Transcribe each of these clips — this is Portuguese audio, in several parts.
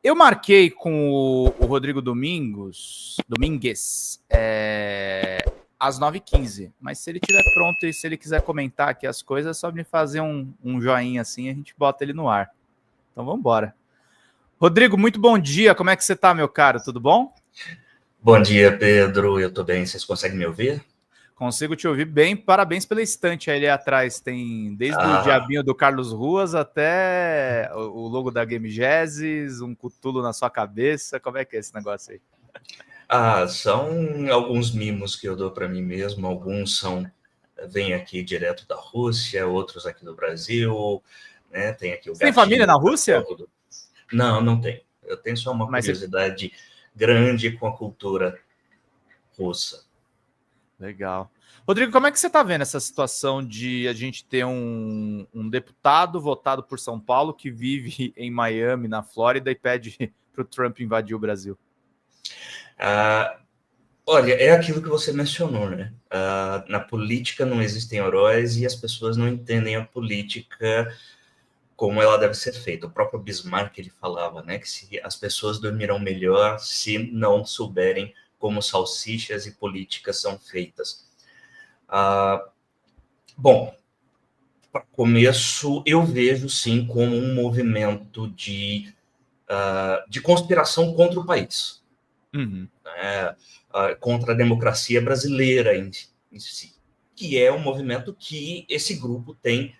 Eu marquei com o Rodrigo Domingues, às 9h15, mas se ele estiver pronto e se ele quiser comentar aqui as coisas, é só me fazer um joinha assim, a gente bota ele no ar. Então vamos embora. Rodrigo, muito bom dia, como é que você tá, meu caro, tudo bom? Bom dia, Pedro, eu tô bem, vocês conseguem me ouvir? Consigo te ouvir bem, parabéns pela estante aí atrás, tem desde o diabinho do Carlos Ruas até o logo da Game Genesis, um cutulo na sua cabeça, como é que é esse negócio aí? São alguns mimos que eu dou para mim mesmo, vêm aqui direto da Rússia, outros aqui do Brasil, né? Tem aqui o Você tem gatinho. família na Rússia? Não tenho. Eu tenho só uma curiosidade grande com a cultura russa. Legal. Rodrigo, como é que você está vendo essa situação de a gente ter um deputado votado por São Paulo que vive em Miami, na Flórida, e pede para o Trump invadir o Brasil? Olha, é aquilo que você mencionou, né? Na política não existem heróis e as pessoas não entendem a política como ela deve ser feita. O próprio Bismarck, ele falava, né, que as pessoas dormirão melhor se não souberem como salsichas e políticas são feitas. Bom, para começo, eu vejo, sim, como um movimento de conspiração contra o país. Uhum. Né, contra a democracia brasileira em si, que é um movimento que esse grupo tem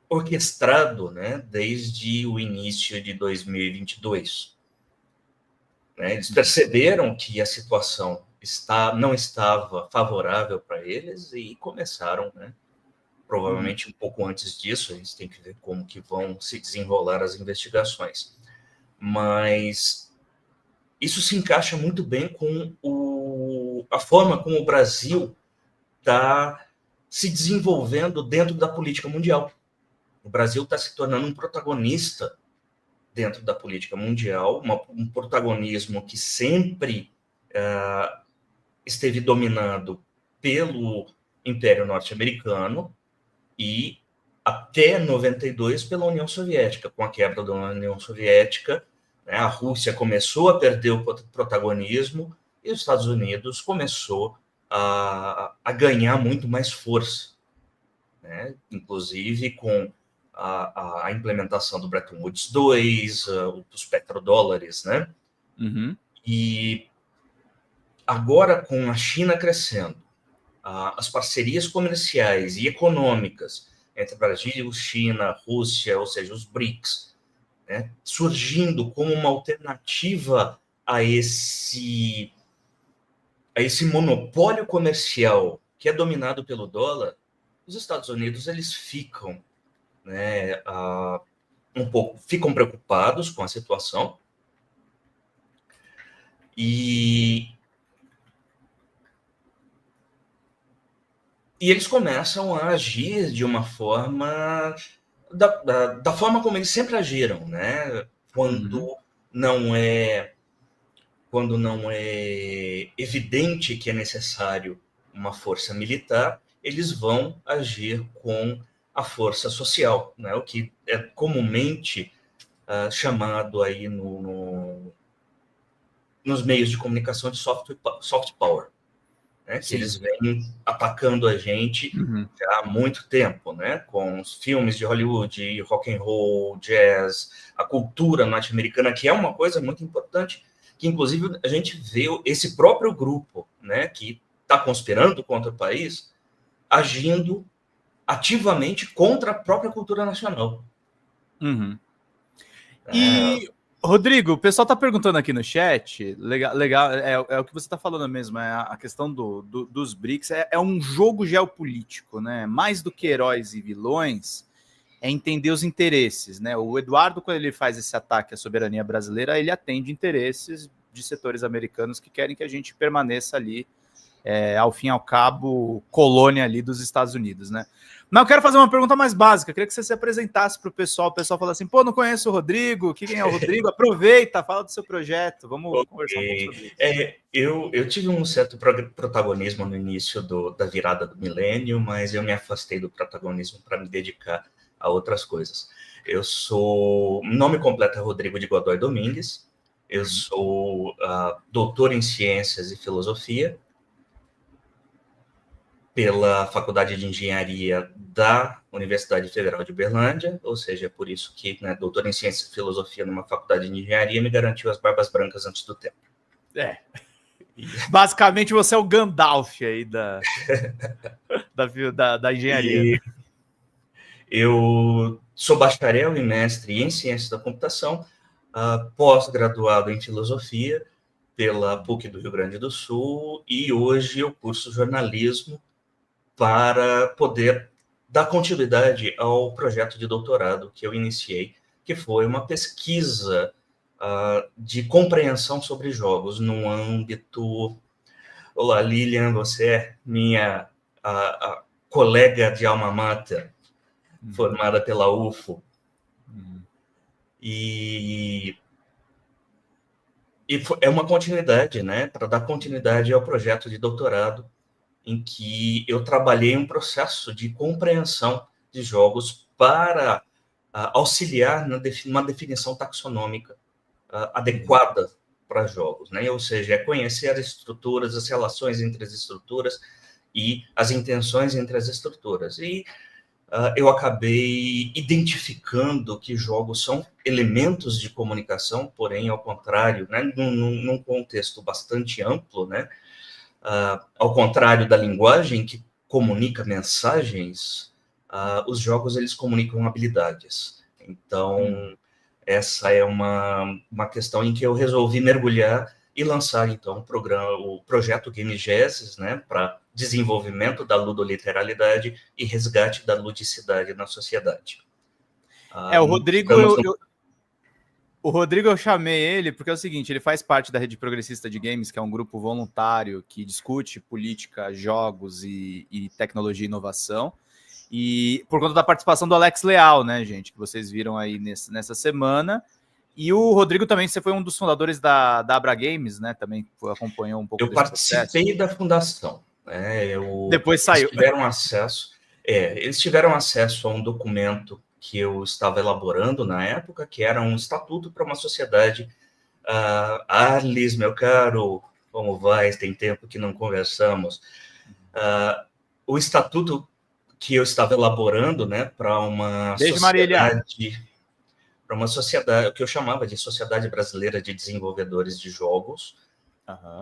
orquestrado, né, desde o início de 2022. Né? Eles perceberam que a situação não estava favorável para eles e começaram, né, provavelmente um pouco antes disso, a gente tem que ver como que vão se desenrolar as investigações. Mas isso se encaixa muito bem com a forma como o Brasil está se desenvolvendo dentro da política mundial. O Brasil está se tornando um protagonista dentro da política mundial, um protagonismo que sempre esteve dominado pelo Império Norte-Americano e até 92 pela União Soviética. Com a quebra da União Soviética, né, a Rússia começou a perder o protagonismo e os Estados Unidos começou a ganhar muito mais força, né? Inclusive com a implementação do Bretton Woods II, dos petrodólares, né? Uhum. E agora, com a China crescendo, as parcerias comerciais e econômicas entre Brasil, China, Rússia, ou seja, os BRICS, né, surgindo como uma alternativa a esse monopólio comercial que é dominado pelo dólar, os Estados Unidos eles ficam, né, ficam preocupados com a situação e eles começam a agir de uma forma da forma como eles sempre agiram, né? Quando não é evidente que é necessário uma força militar, eles vão agir com a força social, né? O que é comumente chamado aí nos meios de comunicação de soft power, né? Que eles vêm atacando a gente já há muito tempo, né? Com os filmes de Hollywood, rock and roll, jazz, a cultura norte-americana, que é uma coisa muito importante, que inclusive a gente vê esse próprio grupo, né, que está conspirando contra o país, agindo ativamente contra a própria cultura nacional. Uhum. E, Rodrigo, o pessoal está perguntando aqui no chat, legal, é o que você está falando mesmo, é a questão dos BRICS, é um jogo geopolítico, né? Mais do que heróis e vilões, é entender os interesses, né? O Eduardo, quando ele faz esse ataque à soberania brasileira, ele atende interesses de setores americanos que querem que a gente permaneça ali, ao fim e ao cabo, colônia ali dos Estados Unidos, né? Mas eu quero fazer uma pergunta mais básica. Eu queria que você se apresentasse para o pessoal. O pessoal fala assim, pô, não conheço o Rodrigo. Quem é o Rodrigo? Aproveita, fala do seu projeto. Vamos conversar um pouco sobre isso. Eu tive um certo protagonismo no início da virada do milênio, mas eu me afastei do protagonismo para me dedicar a outras coisas. Eu sou... Nome completo é Rodrigo de Godoy Domingues. Eu sou doutor em Ciências e Filosofia pela Faculdade de Engenharia da Universidade Federal de Uberlândia, ou seja, por isso que, né, doutor em Ciências e Filosofia numa faculdade de engenharia me garantiu as barbas brancas antes do tempo. Basicamente, você é o Gandalf aí da engenharia. Eu sou bacharel e mestre em Ciências da Computação, pós-graduado em Filosofia pela PUC do Rio Grande do Sul, e hoje eu curso jornalismo para poder dar continuidade ao projeto de doutorado que eu iniciei, que foi uma pesquisa de compreensão sobre jogos no âmbito... Olá, Lilian, você é minha colega de alma mater, formada pela UFO. E é uma continuidade, né, para dar continuidade ao projeto de doutorado, em que eu trabalhei um processo de compreensão de jogos para auxiliar numa definição taxonômica adequada para jogos, né? Ou seja, é conhecer as estruturas, as relações entre as estruturas e as intenções entre as estruturas. E eu acabei identificando que jogos são elementos de comunicação, porém, ao contrário, né, num contexto bastante amplo, né? Ao contrário da linguagem que comunica mensagens, os jogos eles comunicam habilidades. Então, essa é uma questão em que eu resolvi mergulhar e lançar, então, o projeto Gamegeses, né, para desenvolvimento da ludoliteralidade e resgate da ludicidade na sociedade. O Rodrigo, eu chamei ele porque é o seguinte, ele faz parte da Rede Progressista de Games, que é um grupo voluntário que discute política, jogos e tecnologia e inovação. E por conta da participação do Alex Leal, né, gente, que vocês viram aí nessa semana. E o Rodrigo também, você foi um dos fundadores da Abra Games, né, também acompanhou um pouco desse processo. Eu participei da fundação. Depois saiu. Eles tiveram acesso a um documento que eu estava elaborando na época, que era um estatuto para uma sociedade. Arlis, meu caro, como vai? Tem tempo que não conversamos. O estatuto que eu estava elaborando, né, para uma sociedade, o que eu chamava de Sociedade Brasileira de Desenvolvedores de Jogos.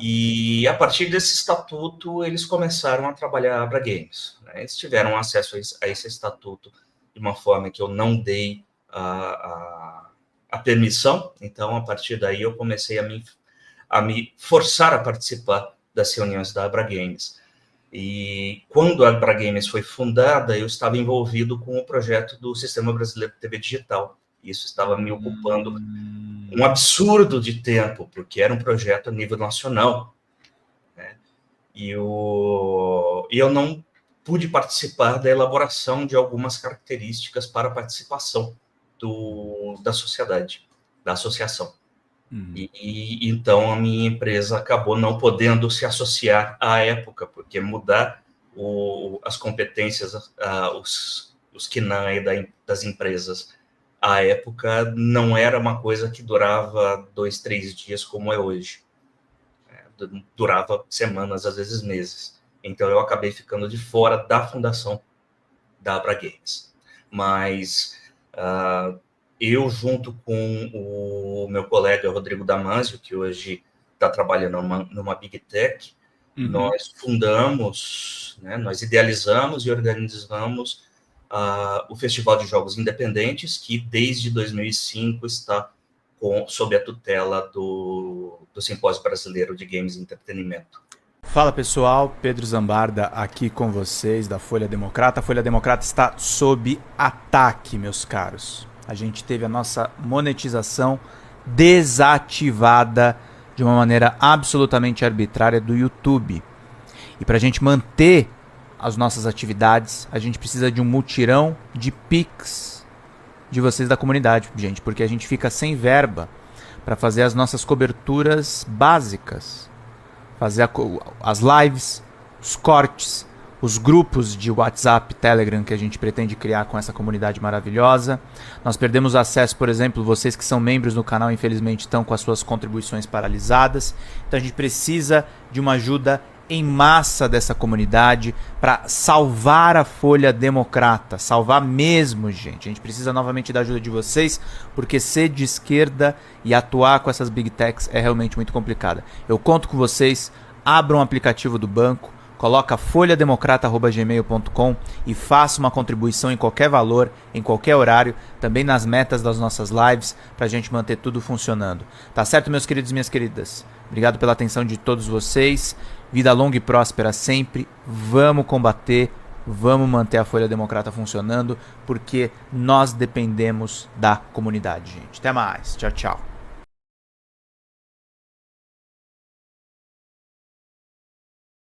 E a partir desse estatuto, eles começaram a trabalhar a Abra Games, né? Eles tiveram acesso a esse estatuto de uma forma que eu não dei a permissão. Então, a partir daí, eu comecei a me forçar a participar das reuniões da Abra Games. E quando a Abra Games foi fundada, eu estava envolvido com o projeto do Sistema Brasileiro de TV Digital. Isso estava me ocupando um absurdo de tempo, porque era um projeto a nível nacional, né? E eu não pude participar da elaboração de algumas características para a participação da sociedade, da associação. E então a minha empresa acabou não podendo se associar à época, porque mudar as competências, os KNAE das empresas à época não era uma coisa que durava 2, 3 dias como é hoje. Durava semanas, às vezes meses. Então eu acabei ficando de fora da fundação da Abra Games. Mas eu, junto com o meu colega Rodrigo Damasio, que hoje está trabalhando numa Big Tech, nós fundamos, né, nós idealizamos e organizamos o Festival de Jogos Independentes, que desde 2005 está sob a tutela do Simpósio Brasileiro de Games e Entretenimento. Fala pessoal, Pedro Zambarda aqui com vocês da Folha Democrata. A Folha Democrata está sob ataque, meus caros. A gente teve a nossa monetização desativada de uma maneira absolutamente arbitrária do YouTube. E para a gente manter as nossas atividades, a gente precisa de um mutirão de Pix de vocês da comunidade, gente, porque a gente fica sem verba para fazer as nossas coberturas básicas, fazer as lives, os cortes, os grupos de WhatsApp, Telegram que a gente pretende criar com essa comunidade maravilhosa. Nós perdemos acesso, por exemplo, vocês que são membros do canal, infelizmente, estão com as suas contribuições paralisadas. Então a gente precisa de uma ajuda em massa dessa comunidade para salvar a Folha Democrata, salvar mesmo, gente. A gente precisa novamente da ajuda de vocês, porque ser de esquerda e atuar com essas big techs é realmente muito complicada. Eu conto com vocês, abram o aplicativo do banco, coloca folhademocrata@gmail.com e faça uma contribuição em qualquer valor, em qualquer horário, também nas metas das nossas lives, para a gente manter tudo funcionando. Tá certo, meus queridos e minhas queridas? Obrigado pela atenção de todos vocês. Vida longa e próspera sempre. Vamos combater, vamos manter a Folha Democrata funcionando, porque nós dependemos da comunidade, gente. Até mais. Tchau, tchau.